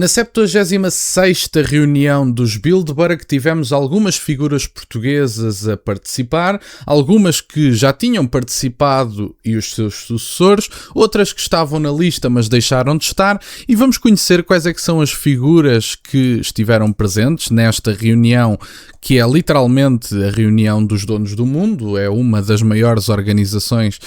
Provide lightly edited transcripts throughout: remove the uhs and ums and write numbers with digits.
Na 76ª reunião dos Bilderberg tivemos algumas figuras portuguesas a participar, algumas que já tinham participado e os seus sucessores, outras que estavam na lista mas deixaram de estar, e vamos conhecer quais é que são as figuras que estiveram presentes nesta reunião, que é literalmente a reunião dos donos do mundo, é uma das maiores organizações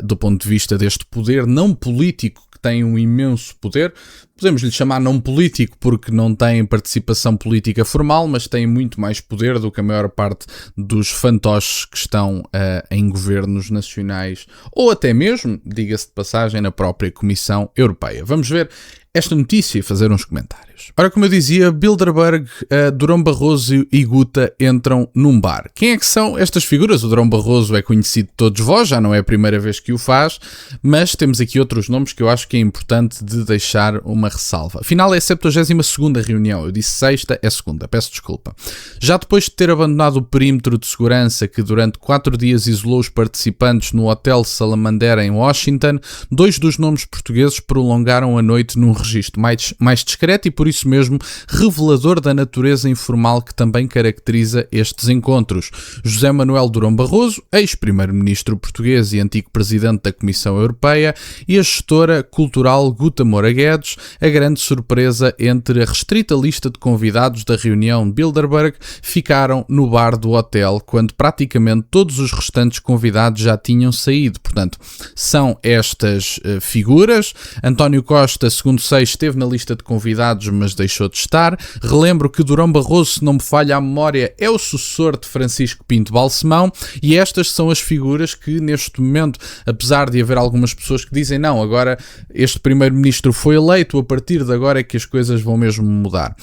do ponto de vista deste poder não político, que tem um imenso poder. Podemos lhe chamar não político porque não tem participação política formal, mas tem muito mais poder do que a maior parte dos fantoches que estão em governos nacionais ou até mesmo, diga-se de passagem, na própria Comissão Europeia. Vamos ver esta notícia e fazer uns comentários. Ora, como eu dizia, Bilderberg, Durão Barroso e Guta entram num bar. Quem é que são estas figuras? O Durão Barroso é conhecido de todos vós, já não é a primeira vez que o faz, mas temos aqui outros nomes que eu acho que é importante de deixar uma ressalva. Afinal, é a 72ª reunião. Eu disse sexta, é segunda, peço desculpa. Já depois de ter abandonado o perímetro de segurança que durante 4 dias isolou os participantes no Hotel Salamander em Washington, 2 dos nomes portugueses prolongaram a noite num registro mais discreto e por isso mesmo revelador da natureza informal que também caracteriza estes encontros. José Manuel Durão Barroso, ex-primeiro-ministro português e antigo presidente da Comissão Europeia, e a gestora cultural Guta Moura Guedes, a grande surpresa entre a restrita lista de convidados da reunião de Bilderberg, ficaram no bar do hotel quando praticamente todos os restantes convidados já tinham saído. Portanto, são estas figuras. António Costa, segundo sei, esteve na lista de convidados, mas deixou de estar. Relembro que Durão Barroso, se não me falha a memória, é o sucessor de Francisco Pinto Balsemão, e estas são as figuras que neste momento, apesar de haver algumas pessoas que dizem não, agora este primeiro-ministro foi eleito, a partir de agora é que as coisas vão mesmo mudar.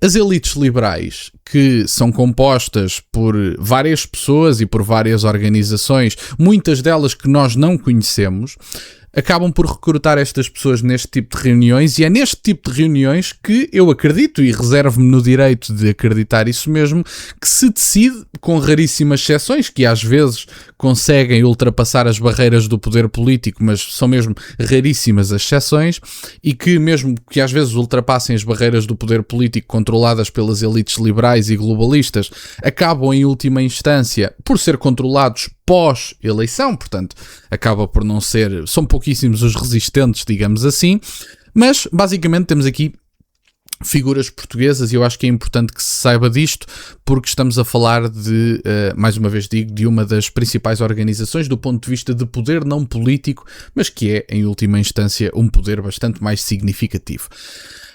As elites liberais, que são compostas por várias pessoas e por várias organizações, muitas delas que nós não conhecemos, acabam por recrutar estas pessoas neste tipo de reuniões, e é neste tipo de reuniões que eu acredito, e reservo-me no direito de acreditar isso mesmo, que se decide, com raríssimas exceções, que às vezes conseguem ultrapassar as barreiras do poder político, mas são mesmo raríssimas as exceções, e que mesmo que às vezes ultrapassem as barreiras do poder político controladas pelas elites liberais e globalistas, acabam em última instância por ser controlados pós-eleição, portanto, acaba por não ser, são pouquíssimos os resistentes, digamos assim, mas basicamente temos aqui figuras portuguesas e eu acho que é importante que se saiba disto, porque estamos a falar de, mais uma vez digo, de uma das principais organizações do ponto de vista de poder não político, mas que é, em última instância, um poder bastante mais significativo.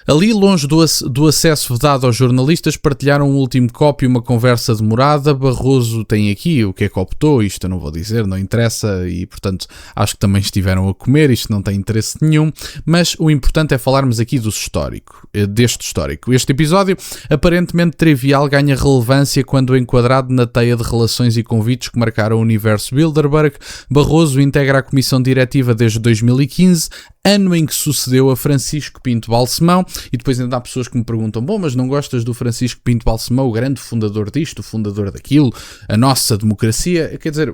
Ali, longe do acesso vedado aos jornalistas, partilharam um último copo e uma conversa demorada. Barroso tem aqui o que é que optou, isto eu não vou dizer, não interessa, e portanto acho que também estiveram a comer, isto não tem interesse nenhum, mas o importante é falarmos aqui deste histórico. Este episódio, aparentemente trivial, ganha relevância quando enquadrado na teia de relações e convites que marcaram o universo Bilderberg. Barroso integra a comissão diretiva desde 2015, ano em que sucedeu a Francisco Pinto Balsemão, e depois ainda há pessoas que me perguntam, bom, mas não gostas do Francisco Pinto Balsemão, o grande fundador disto, o fundador daquilo, a nossa democracia? Quer dizer,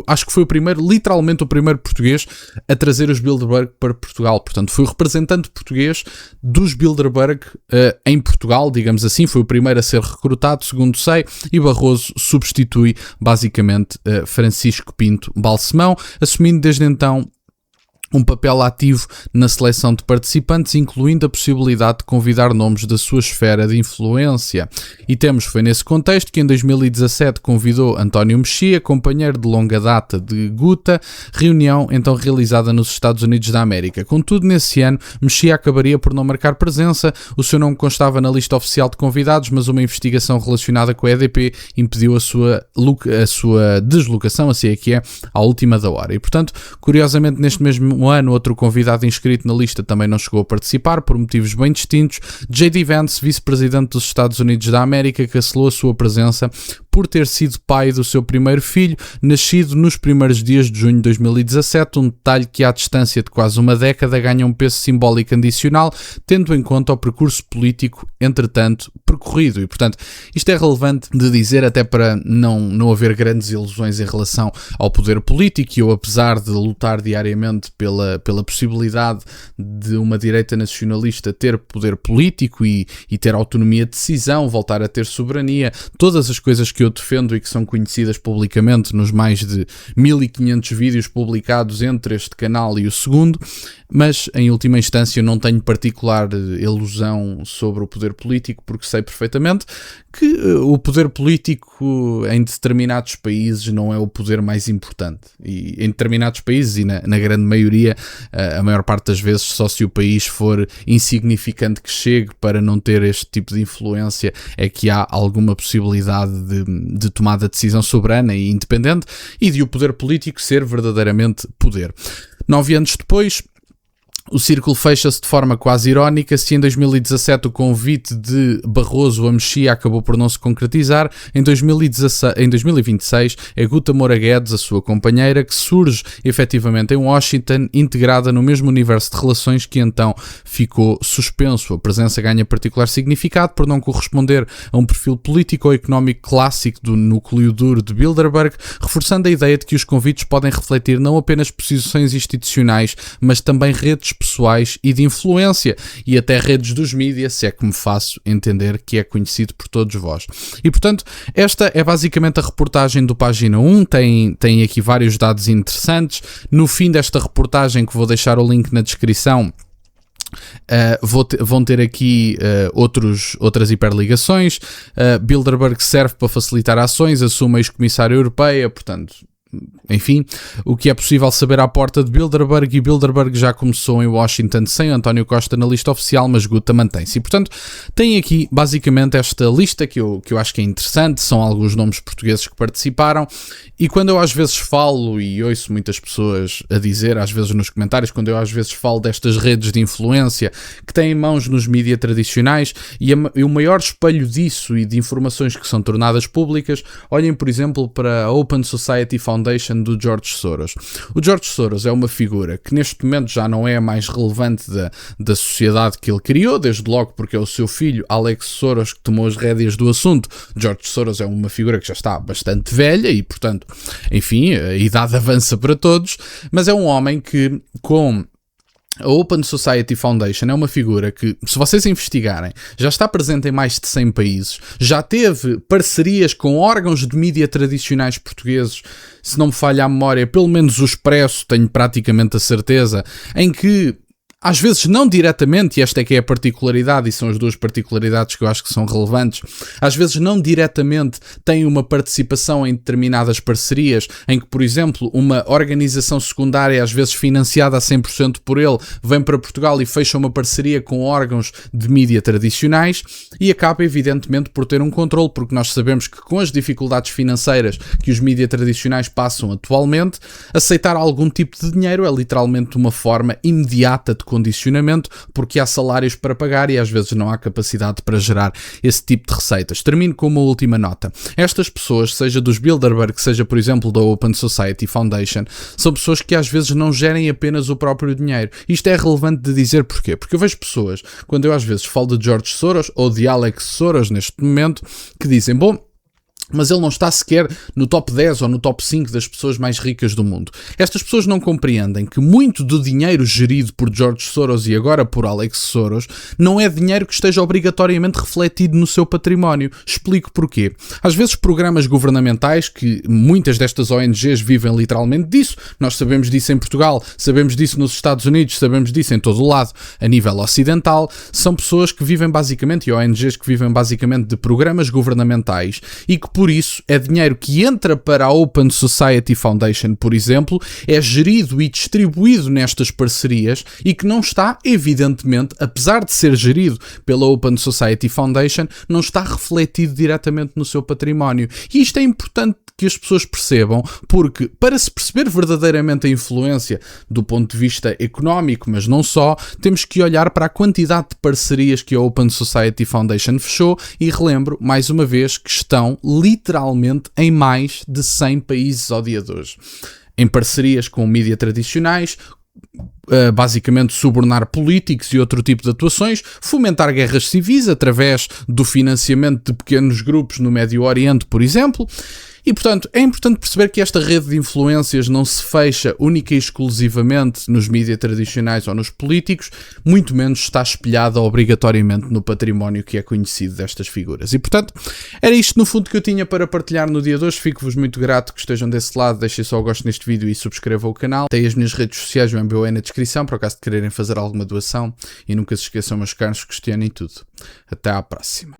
acho que foi literalmente o primeiro português a trazer os Bilderberg para Portugal, portanto foi o representante português dos Bilderberg em Portugal, digamos assim, foi o primeiro a ser recrutado, segundo sei, e Barroso substitui basicamente Francisco Pinto Balsemão, assumindo desde então um papel ativo na seleção de participantes, incluindo a possibilidade de convidar nomes da sua esfera de influência. E foi nesse contexto que em 2017 convidou António Mexia, companheiro de longa data de Guta, reunião então realizada nos Estados Unidos da América. Contudo, nesse ano, Mexia acabaria por não marcar presença, o seu nome constava na lista oficial de convidados, mas uma investigação relacionada com a EDP impediu a sua deslocação, assim é que é, à última da hora. E, portanto, curiosamente, neste mesmo ano, outro convidado inscrito na lista também não chegou a participar, por motivos bem distintos. J.D. Vance, vice-presidente dos Estados Unidos da América, cancelou a sua presença por ter sido pai do seu primeiro filho, nascido nos primeiros dias de junho de 2017, um detalhe que à distância de quase uma década ganha um peso simbólico adicional, tendo em conta o percurso político, entretanto, percorrido. E, portanto, isto é relevante de dizer até para não haver grandes ilusões em relação ao poder político, e eu, apesar de lutar diariamente pela possibilidade de uma direita nacionalista ter poder político e ter autonomia de decisão, voltar a ter soberania, todas as coisas que eu defendo e que são conhecidas publicamente nos mais de 1500 vídeos publicados entre este canal e o segundo, mas em última instância não tenho particular ilusão sobre o poder político, porque sei perfeitamente que o poder político em determinados países não é o poder mais importante, e em determinados países e na grande maioria, a maior parte das vezes, só se o país for insignificante que chegue para não ter este tipo de influência é que há alguma possibilidade de tomada de decisão soberana e independente, e de o poder político ser verdadeiramente poder. 9 anos depois, o círculo fecha-se de forma quase irónica. Se em 2017 o convite de Barroso a Mexia acabou por não se concretizar, em 2026 é Guta Moura Guedes, a sua companheira, que surge efetivamente em Washington, integrada no mesmo universo de relações que então ficou suspenso. A presença ganha particular significado por não corresponder a um perfil político ou económico clássico do núcleo duro de Bilderberg, reforçando a ideia de que os convites podem refletir não apenas posições institucionais, mas também redes pessoais e de influência, e até redes dos mídias, se é que me faço entender que é conhecido por todos vós. E portanto, esta é basicamente a reportagem do Página 1, tem aqui vários dados interessantes. No fim desta reportagem, que vou deixar o link na descrição, vão ter aqui outras hiperligações. Bilderberg serve para facilitar ações, assume a ex-comissária europeia, portanto, enfim, o que é possível saber à porta de Bilderberg, e Bilderberg já começou em Washington sem António Costa na lista oficial, mas Guta mantém-se. E, portanto, tem aqui basicamente esta lista que eu acho que é interessante, são alguns nomes portugueses que participaram, e quando eu às vezes falo, e ouço muitas pessoas a dizer, às vezes nos comentários, quando eu às vezes falo destas redes de influência que têm mãos nos mídias tradicionais, e o maior espelho disso e de informações que são tornadas públicas, olhem por exemplo para a Open Society Foundation do George Soros. O George Soros é uma figura que neste momento já não é a mais relevante da sociedade que ele criou, desde logo porque é o seu filho Alex Soros que tomou as rédeas do assunto. George Soros é uma figura que já está bastante velha e, portanto, enfim, a idade avança para todos, mas é um homem que, com a Open Society Foundation, é uma figura que, se vocês investigarem, já está presente em mais de 100 países, já teve parcerias com órgãos de mídia tradicionais portugueses, se não me falha a memória, pelo menos o Expresso, tenho praticamente a certeza, em que às vezes não diretamente, e esta é que é a particularidade, e são as duas particularidades que eu acho que são relevantes, às vezes não diretamente tem uma participação em determinadas parcerias, em que, por exemplo, uma organização secundária, às vezes financiada a 100% por ele, vem para Portugal e fecha uma parceria com órgãos de mídia tradicionais, e acaba evidentemente por ter um controle, porque nós sabemos que com as dificuldades financeiras que os mídia tradicionais passam atualmente, aceitar algum tipo de dinheiro é literalmente uma forma imediata de condicionamento, porque há salários para pagar e às vezes não há capacidade para gerar esse tipo de receitas. Termino com uma última nota. Estas pessoas, seja dos Bilderberg, seja por exemplo da Open Society Foundation, são pessoas que às vezes não gerem apenas o próprio dinheiro. Isto é relevante de dizer porquê? Porque eu vejo pessoas, quando eu às vezes falo de George Soros ou de Alex Soros neste momento, que dizem, bom, mas ele não está sequer no top 10 ou no top 5 das pessoas mais ricas do mundo. Estas pessoas não compreendem que muito do dinheiro gerido por George Soros e agora por Alex Soros não é dinheiro que esteja obrigatoriamente refletido no seu património. Explico porquê. Às vezes programas governamentais, que muitas destas ONGs vivem literalmente disso, nós sabemos disso em Portugal, sabemos disso nos Estados Unidos, sabemos disso em todo o lado, a nível ocidental, são pessoas que vivem basicamente, e ONGs que vivem basicamente de programas governamentais, e que por isso é dinheiro que entra para a Open Society Foundation, por exemplo, é gerido e distribuído nestas parcerias e que não está, evidentemente, apesar de ser gerido pela Open Society Foundation, não está refletido diretamente no seu património. E isto é importante que as pessoas percebam, porque para se perceber verdadeiramente a influência do ponto de vista económico, mas não só, temos que olhar para a quantidade de parcerias que a Open Society Foundation fechou, e relembro mais uma vez que estão literalmente em mais de 100 países ao dia de hoje. Em parcerias com mídia tradicionais, basicamente subornar políticos e outro tipo de atuações, fomentar guerras civis através do financiamento de pequenos grupos no Médio Oriente, por exemplo. E, portanto, é importante perceber que esta rede de influências não se fecha única e exclusivamente nos mídias tradicionais ou nos políticos, muito menos está espelhada obrigatoriamente no património que é conhecido destas figuras. E, portanto, era isto no fundo que eu tinha para partilhar no dia de hoje. Fico-vos muito grato que estejam desse lado, deixem só o gosto neste vídeo e subscrevam o canal. Tem as minhas redes sociais, o MBO na descrição, por acaso de quererem fazer alguma doação. E nunca se esqueçam, meus caros, questionem tudo. Até à próxima.